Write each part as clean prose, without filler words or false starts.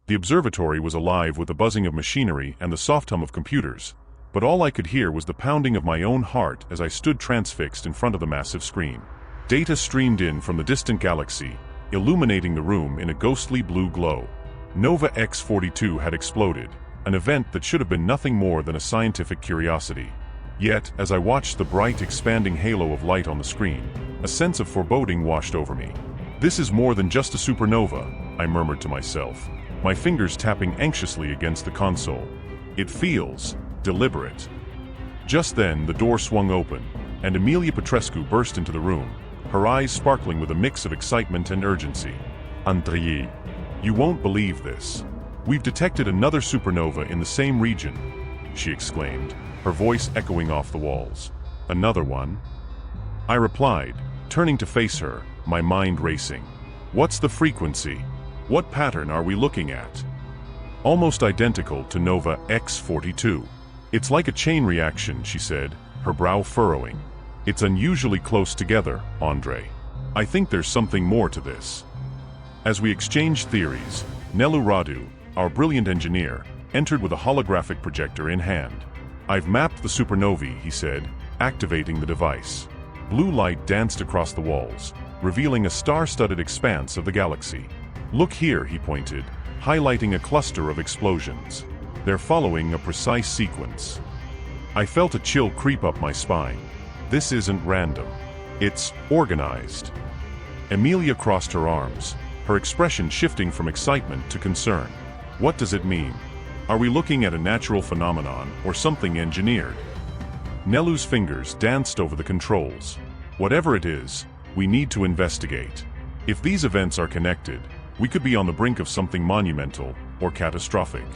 The observatory was alive with the buzzing of machinery and the soft hum of computers, but all I could hear was the pounding of my own heart as I stood transfixed in front of the massive screen. Data streamed in from the distant galaxy, illuminating the room in a ghostly blue glow. Nova X-42 had exploded, an event that should have been nothing more than a scientific curiosity. Yet, as I watched the bright, expanding halo of light on the screen, a sense of foreboding washed over me. "This is more than just a supernova," I murmured to myself, my fingers tapping anxiously against the console. "It feels deliberate." Just then, the door swung open, and Emilia Petrescu burst into the room, her eyes sparkling with a mix of excitement and urgency. "Andrei, you won't believe this. We've detected another supernova in the same region," she exclaimed, her voice echoing off the walls. "Another one?" I replied, turning to face her, my mind racing. "What's the frequency? What pattern are we looking at?" "Almost identical to Nova X-42. It's like a chain reaction," she said, her brow furrowing. "It's unusually close together, Andre. I think there's something more to this." As we exchanged theories, Nelu Radu, our brilliant engineer, entered with a holographic projector in hand. "I've mapped the supernovae," he said, activating the device. Blue light danced across the walls, revealing a star-studded expanse of the galaxy. "Look here," he pointed, highlighting a cluster of explosions. "They're following a precise sequence." I felt a chill creep up my spine. This isn't random. It's organized. Emilia crossed her arms, her expression shifting from excitement to concern. "What does it mean? Are we looking at a natural phenomenon or something engineered?" Nelu's fingers danced over the controls. "Whatever it is, we need to investigate. If these events are connected, we could be on the brink of something monumental or catastrophic."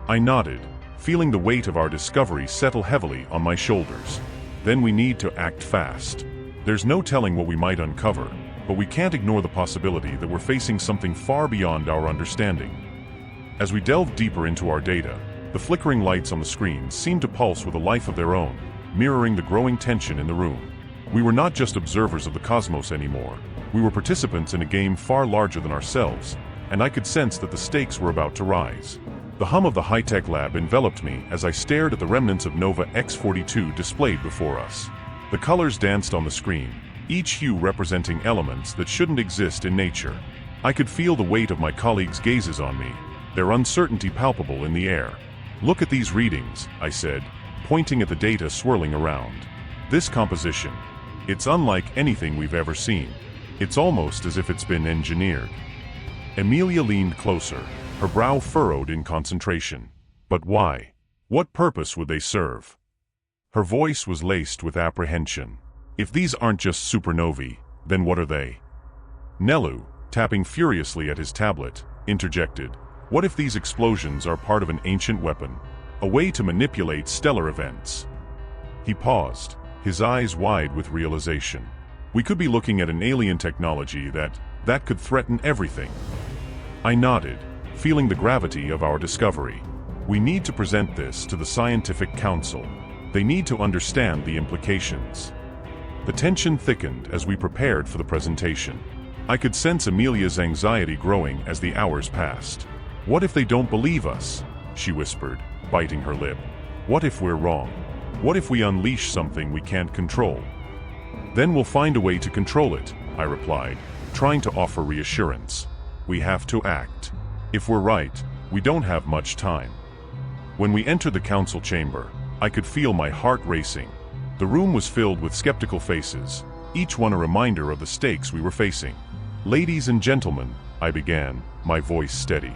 I nodded, feeling the weight of our discovery settle heavily on my shoulders. "Then we need to act fast. There's no telling what we might uncover, but we can't ignore the possibility that we're facing something far beyond our understanding." As we delved deeper into our data, the flickering lights on the screen seemed to pulse with a life of their own, mirroring the growing tension in the room. We were not just observers of the cosmos anymore. We were participants in a game far larger than ourselves, and I could sense that the stakes were about to rise. The hum of the high-tech lab enveloped me as I stared at the remnants of Nova X-42 displayed before us. The colors danced on the screen, each hue representing elements that shouldn't exist in nature. I could feel the weight of my colleagues' gazes on me, their uncertainty palpable in the air. "Look at these readings," I said, pointing at the data swirling around. "This composition. It's unlike anything we've ever seen. It's almost as if it's been engineered." Emilia leaned closer, her brow furrowed in concentration. "But why? What purpose would they serve?" Her voice was laced with apprehension. "If these aren't just supernovae, then what are they?" Nelu, tapping furiously at his tablet, interjected. "What if these explosions are part of an ancient weapon? A way to manipulate stellar events?" He paused, his eyes wide with realization. "We could be looking at an alien technology that could threaten everything." I nodded, feeling the gravity of our discovery. "We need to present this to the scientific council. They need to understand the implications." The tension thickened as we prepared for the presentation. I could sense Emilia's anxiety growing as the hours passed. "What if they don't believe us?" she whispered, biting her lip. "What if we're wrong? What if we unleash something we can't control?" "Then we'll find a way to control it," I replied, trying to offer reassurance. "We have to act. If we're right, we don't have much time." When we entered the council chamber, I could feel my heart racing. The room was filled with skeptical faces, each one a reminder of the stakes we were facing. "Ladies and gentlemen," I began, my voice steady.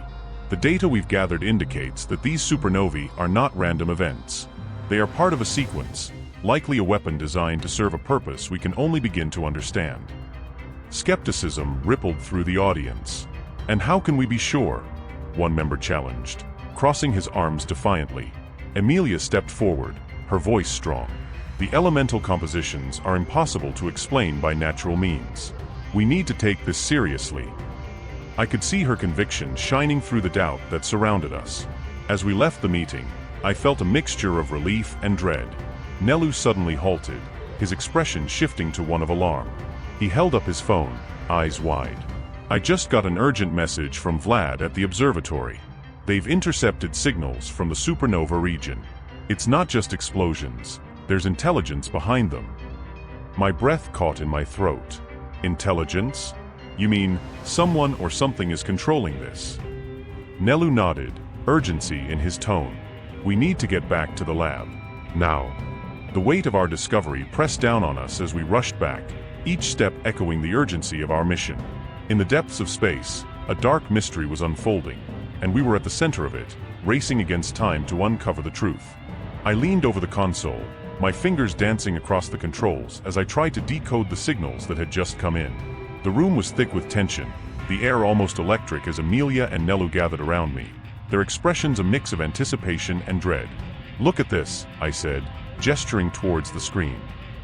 "The data we've gathered indicates that these supernovae are not random events. They are part of a sequence, likely a weapon designed to serve a purpose we can only begin to understand." Skepticism rippled through the audience. "And how can we be sure?" one member challenged, crossing his arms defiantly. Emilia stepped forward, her voice strong. "The elemental compositions are impossible to explain by natural means. We need to take this seriously." I could see her conviction shining through the doubt that surrounded us. As we left the meeting, I felt a mixture of relief and dread. Nelu suddenly halted, his expression shifting to one of alarm. He held up his phone, eyes wide. I just got an urgent message from Vlad at the observatory. They've intercepted signals from the supernova region. It's not just explosions, there's intelligence behind them. My breath caught in my throat. Intelligence? You mean, someone or something is controlling this? Nelu nodded, urgency in his tone. We need to get back to the lab. Now. The weight of our discovery pressed down on us as we rushed back, each step echoing the urgency of our mission. In the depths of space, a dark mystery was unfolding, and we were at the center of it, racing against time to uncover the truth. I leaned over the console, my fingers dancing across the controls as I tried to decode the signals that had just come in. The room was thick with tension, the air almost electric as Amelia and Nelu gathered around me, their expressions a mix of anticipation and dread. Look at this, I said, gesturing towards the screen.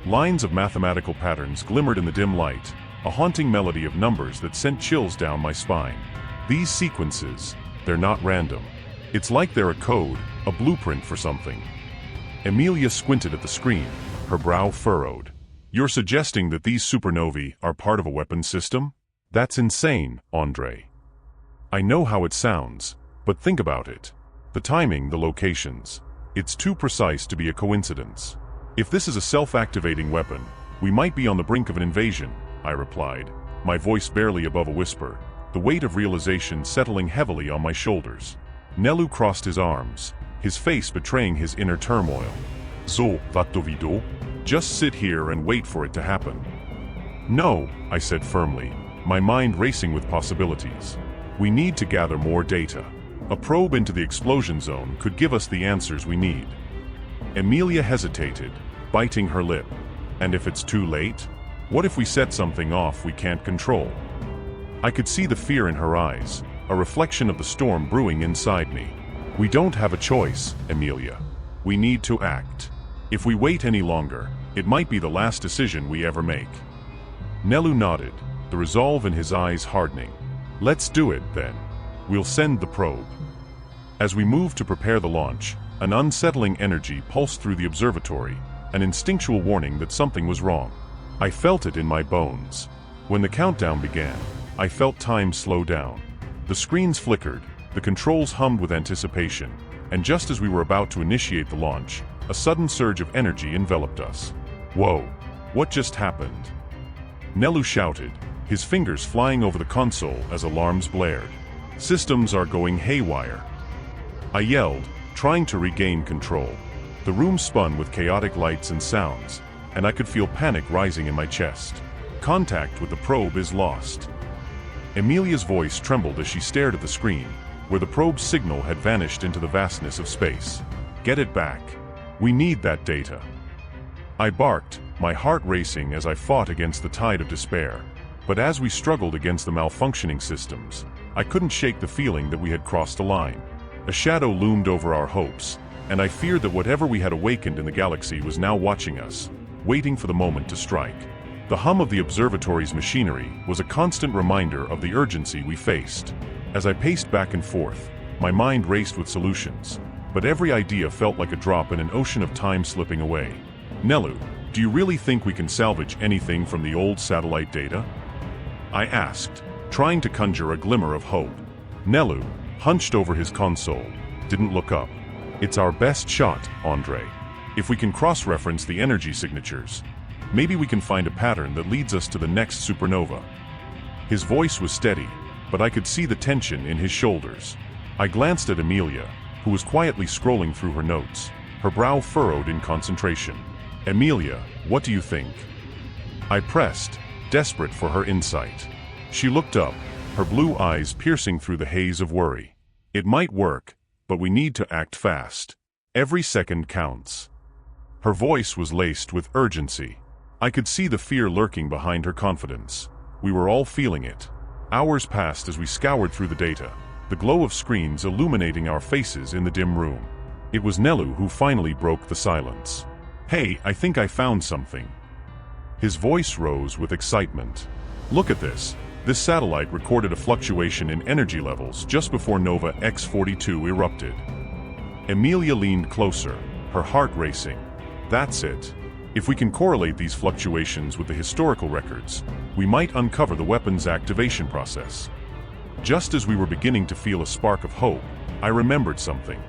Lines of mathematical patterns glimmered in the dim light, a haunting melody of numbers that sent chills down my spine. These sequences, they're not random. It's like they're a code, a blueprint for something. Amelia squinted at the screen, her brow furrowed. You're suggesting that these supernovae are part of a weapons system? That's insane, Andre. I know how it sounds, but think about it. The timing, the locations. It's too precise to be a coincidence. If this is a self-activating weapon, we might be on the brink of an invasion, I replied, my voice barely above a whisper, the weight of realization settling heavily on my shoulders. Nelu crossed his arms, his face betraying his inner turmoil. So, vad to vido? Just sit here and wait for it to happen. No, I said firmly, my mind racing with possibilities. We need to gather more data. A probe into the explosion zone could give us the answers we need. Amelia hesitated, biting her lip. And if it's too late? What if we set something off we can't control? I could see the fear in her eyes, a reflection of the storm brewing inside me. We don't have a choice, Amelia. We need to act. If we wait any longer, it might be the last decision we ever make. Nelu nodded, the resolve in his eyes hardening. Let's do it, then. We'll send the probe. As we moved to prepare the launch, an unsettling energy pulsed through the observatory, an instinctual warning that something was wrong. I felt it in my bones. When the countdown began, I felt time slow down. The screens flickered, the controls hummed with anticipation, and just as we were about to initiate the launch, a sudden surge of energy enveloped us. Whoa! What just happened? Nelu shouted, his fingers flying over the console as alarms blared. Systems are going haywire. I yelled, trying to regain control. The room spun with chaotic lights and sounds, and I could feel panic rising in my chest. Contact with the probe is lost. Amelia's voice trembled as she stared at the screen, where the probe's signal had vanished into the vastness of space. Get it back. We need that data. I barked, my heart racing as I fought against the tide of despair. But as we struggled against the malfunctioning systems, I couldn't shake the feeling that we had crossed a line. A shadow loomed over our hopes, and I feared that whatever we had awakened in the galaxy was now watching us, waiting for the moment to strike. The hum of the observatory's machinery was a constant reminder of the urgency we faced. As I paced back and forth, my mind raced with solutions, but every idea felt like a drop in an ocean of time slipping away. Nelu, do you really think we can salvage anything from the old satellite data? I asked, trying to conjure a glimmer of hope. Nelu, hunched over his console, didn't look up. It's our best shot, Andre. If we can cross-reference the energy signatures, maybe we can find a pattern that leads us to the next supernova. His voice was steady, but I could see the tension in his shoulders. I glanced at Amelia, who was quietly scrolling through her notes, her brow furrowed in concentration. Amelia, what do you think? I pressed, desperate for her insight. She looked up, her blue eyes piercing through the haze of worry. It might work, but we need to act fast. Every second counts. Her voice was laced with urgency. I could see the fear lurking behind her confidence. We were all feeling it. Hours passed as we scoured through the data, the glow of screens illuminating our faces in the dim room. It was Nelu who finally broke the silence. Hey, I think I found something. His voice rose with excitement. Look at this. This satellite recorded a fluctuation in energy levels just before Nova X42 erupted. Amelia leaned closer, her heart racing. That's it. If we can correlate these fluctuations with the historical records, we might uncover the weapon's activation process. Just as we were beginning to feel a spark of hope, I remembered something.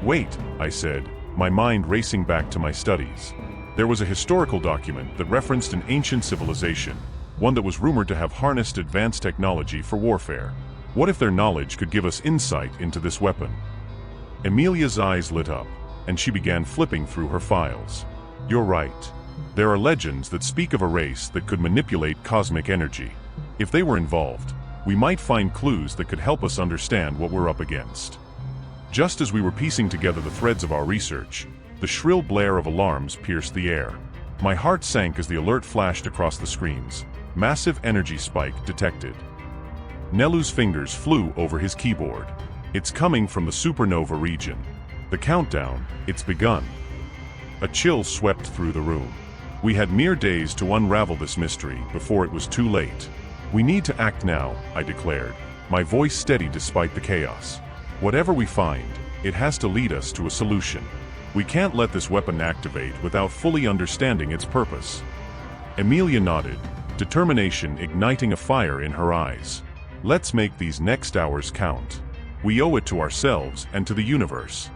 "Wait," I said, my mind racing back to my studies. There was a historical document that referenced an ancient civilization, one that was rumored to have harnessed advanced technology for warfare. What if their knowledge could give us insight into this weapon? Amelia's eyes lit up, and she began flipping through her files. "You're right. There are legends that speak of a race that could manipulate cosmic energy. If they were involved, we might find clues that could help us understand what we're up against." Just as we were piecing together the threads of our research, the shrill blare of alarms pierced the air. My heart sank as the alert flashed across the screens. Massive energy spike detected. Nelu's fingers flew over his keyboard. "It's coming from the supernova region. The countdown, it's begun." A chill swept through the room. We had mere days to unravel this mystery before it was too late. "We need to act now," I declared, my voice steady despite the chaos. "Whatever we find, it has to lead us to a solution. We can't let this weapon activate without fully understanding its purpose." Amelia nodded, determination igniting a fire in her eyes. "Let's make these next hours count. We owe it to ourselves and to the universe."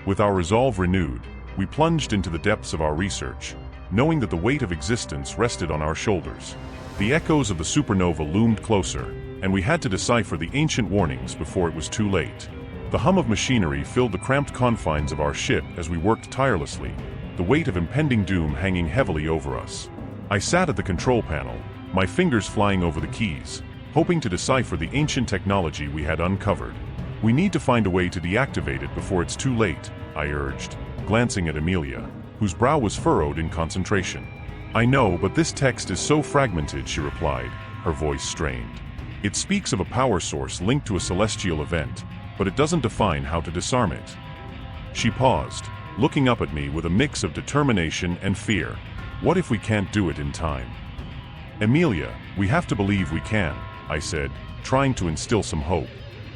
With our resolve renewed, we plunged into the depths of our research, knowing that the weight of existence rested on our shoulders. The echoes of the supernova loomed closer, and we had to decipher the ancient warnings before it was too late. The hum of machinery filled the cramped confines of our ship as we worked tirelessly, the weight of impending doom hanging heavily over us. I sat at the control panel, my fingers flying over the keys, hoping to decipher the ancient technology we had uncovered. "We need to find a way to deactivate it before it's too late," I urged, glancing at Amelia, whose brow was furrowed in concentration. "I know, but this text is so fragmented," she replied, her voice strained. "It speaks of a power source linked to a celestial event, but it doesn't define how to disarm it." She paused, looking up at me with a mix of determination and fear. "What if we can't do it in time?" "Amelia, we have to believe we can," I said, trying to instill some hope.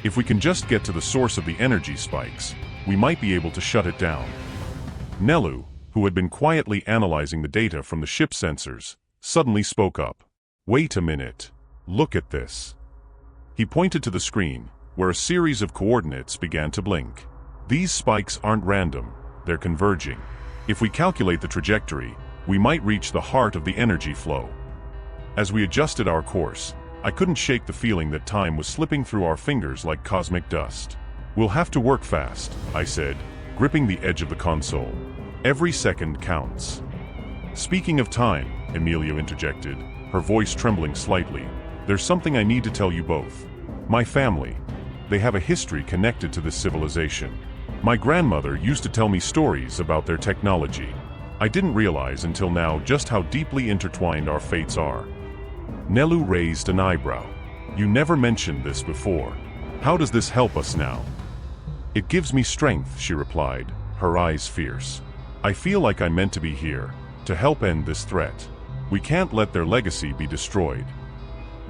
"If we can just get to the source of the energy spikes, we might be able to shut it down." Nelu, who had been quietly analyzing the data from the ship's sensors, suddenly spoke up. "Wait a minute. Look at this." He pointed to the screen, where a series of coordinates began to blink. "These spikes aren't random, they're converging. If we calculate the trajectory, we might reach the heart of the energy flow." As we adjusted our course, I couldn't shake the feeling that time was slipping through our fingers like cosmic dust. "We'll have to work fast," I said, gripping the edge of the console. "Every second counts." "Speaking of time," Amelia interjected, her voice trembling slightly, "there's something I need to tell you both. My family, they have a history connected to this civilization. My grandmother used to tell me stories about their technology. I didn't realize until now just how deeply intertwined our fates are." Nelu raised an eyebrow. "You never mentioned this before. How does this help us now?" "It gives me strength," she replied, her eyes fierce. "I feel like I'm meant to be here, to help end this threat. We can't let their legacy be destroyed."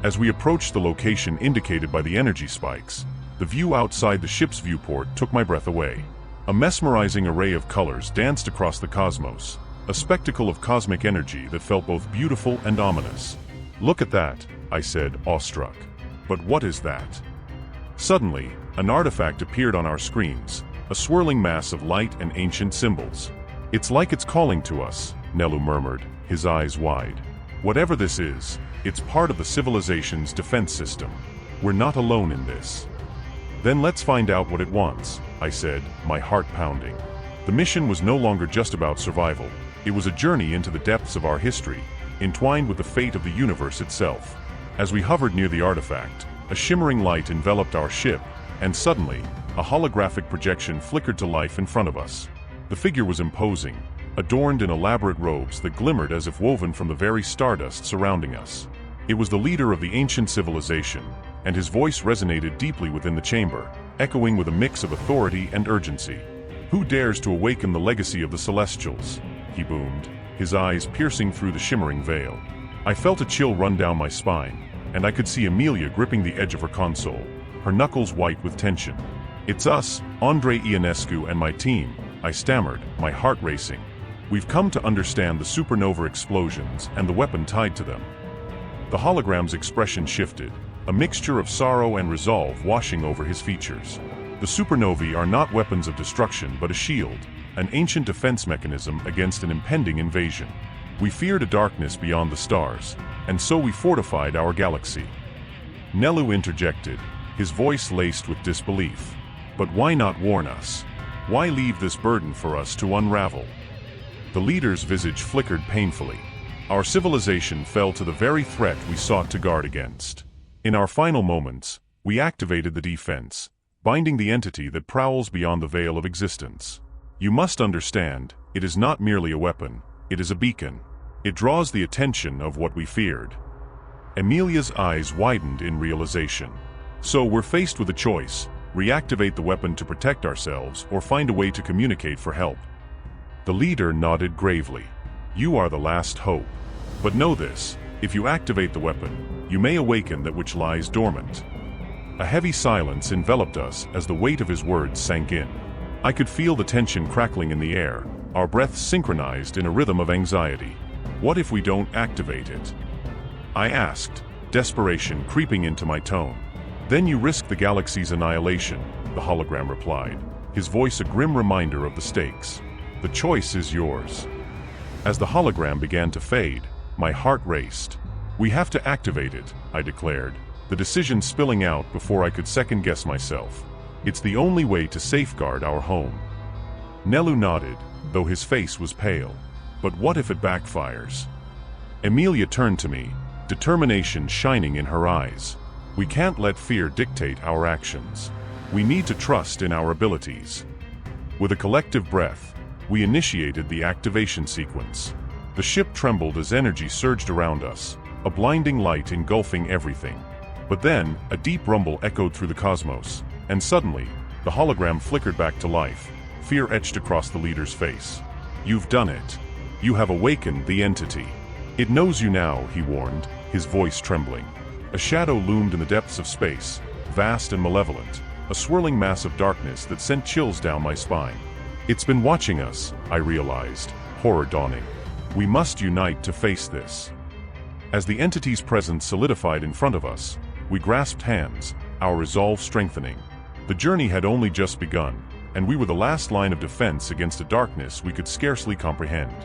As we approached the location indicated by the energy spikes, the view outside the ship's viewport took my breath away. A mesmerizing array of colors danced across the cosmos, a spectacle of cosmic energy that felt both beautiful and ominous. "Look at that," I said, awestruck. "But what is that?" Suddenly, an artifact appeared on our screens, a swirling mass of light and ancient symbols. "It's like it's calling to us," Nelu murmured, his eyes wide. "Whatever this is, it's part of the civilization's defense system. We're not alone in this." "Then let's find out what it wants," I said, my heart pounding. The mission was no longer just about survival. It was a journey into the depths of our history, entwined with the fate of the universe itself. As we hovered near the artifact, a shimmering light enveloped our ship, and suddenly, a holographic projection flickered to life in front of us. The figure was imposing, adorned in elaborate robes that glimmered as if woven from the very stardust surrounding us. It was the leader of the ancient civilization, and his voice resonated deeply within the chamber, echoing with a mix of authority and urgency. "Who dares to awaken the legacy of the Celestials?" he boomed, his eyes piercing through the shimmering veil. I felt a chill run down my spine, and I could see Amelia gripping the edge of her console, her knuckles white with tension. "It's us, Andrei Ionescu and my team," I stammered, my heart racing. We've come to understand the supernova explosions and the weapon tied to them. The hologram's expression shifted, a mixture of sorrow and resolve washing over his features. The supernovae are not weapons of destruction but a shield, an ancient defense mechanism against an impending invasion. We feared a darkness beyond the stars, and so we fortified our galaxy. Nelu interjected, his voice laced with disbelief. But why not warn us? Why leave this burden for us to unravel? The leader's visage flickered painfully. Our civilization fell to the very threat we sought to guard against. In our final moments, we activated the defense, binding the entity that prowls beyond the veil of existence. You must understand, it is not merely a weapon, it is a beacon. It draws the attention of what we feared. Amelia's eyes widened in realization. So we're faced with a choice: reactivate the weapon to protect ourselves or find a way to communicate for help. The leader nodded gravely. You are the last hope. But know this, if you activate the weapon, you may awaken that which lies dormant. A heavy silence enveloped us as the weight of his words sank in. I could feel the tension crackling in the air, our breaths synchronized in a rhythm of anxiety. What if we don't activate it? I asked, desperation creeping into my tone. Then you risk the galaxy's annihilation, the hologram replied, his voice a grim reminder of the stakes. The choice is yours. As the hologram began to fade, my heart raced. We have to activate it, I declared, the decision spilling out before I could second-guess myself. It's the only way to safeguard our home. Nelu nodded, though his face was pale. But what if it backfires? Amelia turned to me, determination shining in her eyes. We can't let fear dictate our actions. We need to trust in our abilities. With a collective breath, we initiated the activation sequence. The ship trembled as energy surged around us, a blinding light engulfing everything. But then, a deep rumble echoed through the cosmos, and suddenly, the hologram flickered back to life, fear etched across the leader's face. You've done it. You have awakened the entity. It knows you now, he warned, his voice trembling. A shadow loomed in the depths of space, vast and malevolent, a swirling mass of darkness that sent chills down my spine. It's been watching us, I realized, horror dawning. We must unite to face this. As the entity's presence solidified in front of us, we grasped hands, our resolve strengthening. The journey had only just begun, and we were the last line of defense against a darkness we could scarcely comprehend.